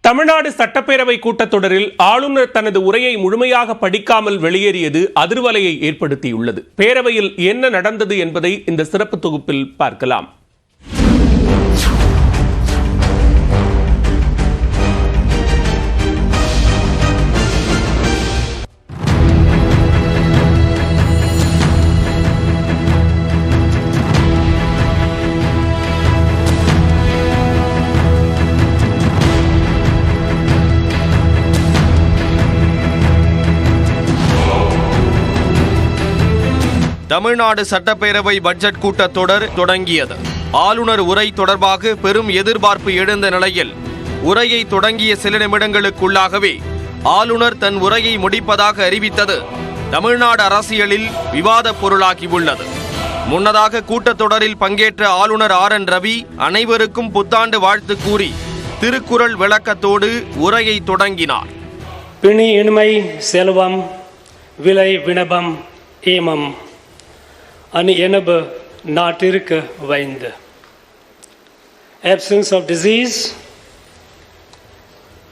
தமிழ்நாடு சட்டப்பேரவை கூட்டத்தொடரில் ஆளுநர் தனது உரையை முழுமையாக படிக்காமல் வெளியேறியது அதிர்வலையை ஏற்படுத்தியுள்ளது. பேரவையில் என்ன நடந்தது என்பதை இந்த சிறப்பு தொகுப்பில் பார்க்கலாம். தமிழ்நாடு சட்டப்பேரவை பட்ஜெட் கூட்டத்தொடர் தொடங்கியது. ஆளுநர் உரை தொடர்பாக பெரும் எதிர்பார்ப்பு எழுந்த நிலையில் உரையை தொடங்கிய சில நிமிடங்களுக்குள்ளாகவே ஆளுநர் தன் உரையை முடிப்பதாக அறிவித்தது தமிழ்நாடு அரசியலில் விவாதப் பொருளாகியுள்ளது. முன்னதாக கூட்டத்தொடரில் பங்கேற்ற ஆளுநர் RN ரவி அனைவருக்கும் புத்தாண்டு வாழ்த்து கூறி திருக்குறள் விளக்கத்தோடு உரையை தொடங்கினார். பிணி இனிமை செல்வம் விலை வினபம் ஏமம் ani enaba natirka vainda. Absence of disease,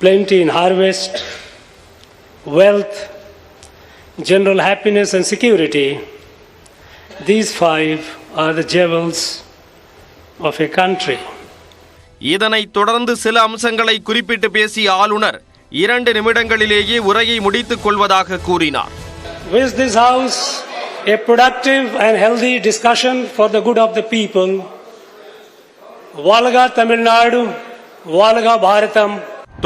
plenty in harvest, wealth, general happiness and security. These five are the jewels of a country. இதனை தொடர்ந்து சில அம்சங்களை குறிப்பிட்டு பேசிய ஆளுநர் 2 நிமிடங்களிலேயே உரையை முடித்துக் கொள்வதாக கூறினார். With this house a productive and healthy discussion for the good of the people. Valga Tamil Nadu, Valga Bharatam.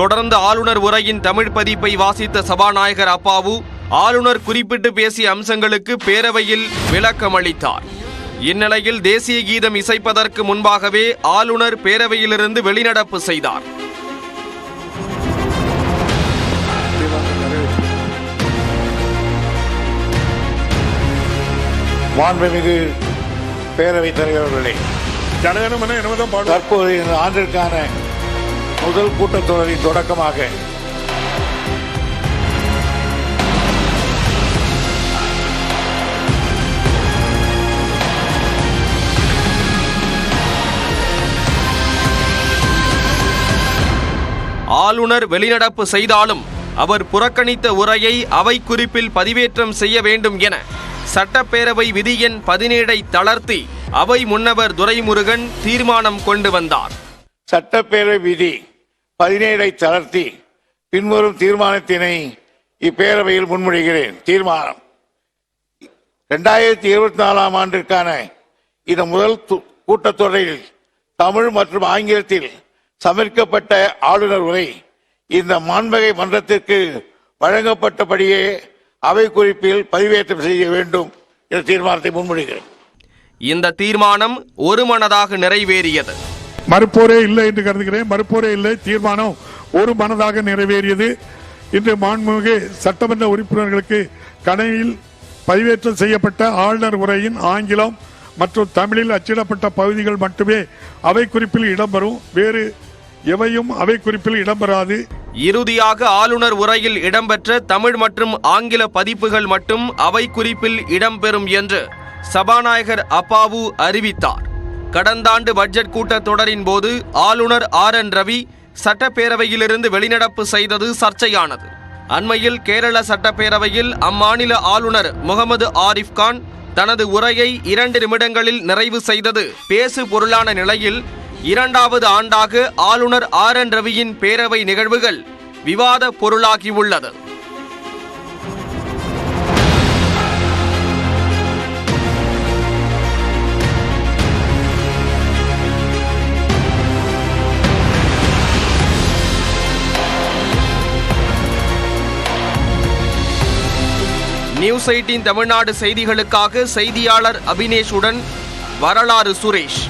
தொடர்ந்து ஆளுநர் உரையின் தமிழ் பதிப்பை வாசித்த சபாநாயகர் அப்பாவு ஆளுநர் குறிப்பிட்டு பேசிய அம்சங்களுக்கு பேரவையில் விளக்கம் அளித்தார். இந்நிலையில் தேசிய கீதம் இசைப்பதற்கு முன்பாகவே ஆளுநர் பேரவையிலிருந்து வெளிநடப்பு செய்தார். மாண்புமிகு பேரவைத் தலைவர்களே, தற்போது இந்த ஆண்டிற்கான முதல் கூட்டத்தொடரின் தொடக்கமாக ஆளுநர் வெளிநடப்பு செய்தாலும் அவர் புறக்கணித்த உரையை அவை குறிப்பில் பதிவேற்றம் செய்ய வேண்டும் என சட்டப்பேரவை விதி எண் 17 தளர்த்தி அவை முன்னவர் துரைமுருகன் தீர்மானம் கொண்டு வந்தார். சட்டப்பேரவை விதி 17 தளர்த்தி பின்வரும் தீர்மானத்தினை இப்பேரவையில் முன்மொழிகிறேன். தீர்மானம்: 2024 ஆண்டிற்கான இந்த முதல் கூட்டத்தொடரில் தமிழ் மற்றும் ஆங்கிலத்தில் சமர்ப்பிக்கப்பட்ட ஆளுநர் உரை இந்த மாண்புமிகு மன்றத்திற்கு வழங்கப்பட்டபடியே அவை குறிப்பில் பதிவேற்றம் செய்ய வேண்டும் என்ற தீர்மானத்தை முன்மொழிகிறேன். இந்த தீர்மானம் ஒருமனதாக நிறைவேறியது. மறுப்போரே இல்லை என்று கருதுகிறேன். மறுப்போரே இல்லை. தீர்மானம் ஒரு மனதாக நிறைவேறியது. இன்று மாண்புமிகு சட்டமன்ற உறுப்பினர்களுக்கு கணினியில் பதிவேற்றம் செய்யப்பட்ட ஆளுநர் உரையின் ஆங்கிலம் மற்றும் தமிழில் அச்சிடப்பட்ட பகுதிகள் மட்டுமே அவை குறிப்பில் இடம்பெறும். வேறு எவையும் அவை குறிப்பில் இடம்பெறாது. இறுதியாக ஆளுநர் உரையில் இடம்பெற்ற தமிழ் மற்றும் ஆங்கில பதிப்புகள் மட்டும் அவை குறிப்பில் இடம்பெறும் என்று சபாநாயகர் அப்பாவு அறிவித்தார். கடந்த ஆண்டு பட்ஜெட் கூட்டத்தொடரின் போது ஆளுநர் RN ரவி சட்டப்பேரவையிலிருந்து வெளிநடப்பு செய்தது சர்ச்சையானது. அண்மையில் கேரள சட்டப்பேரவையில் அம்மாநில ஆளுநர் முகமது ஆரிஃப் கான் தனது உரையை 2 நிமிடங்களில் நிறைவு செய்தது பேசு பொருளான நிலையில் 2வது ஆண்டாக ஆளுநர் RN ரவியின் பேரவை நிகழ்வுகள் விவாத பொருளாகியுள்ளது. நியூஸ் 18 தமிழ்நாடு செய்திகளுக்காக செய்தியாளர் அபினேஷுடன் வரலாறு சுரேஷ்.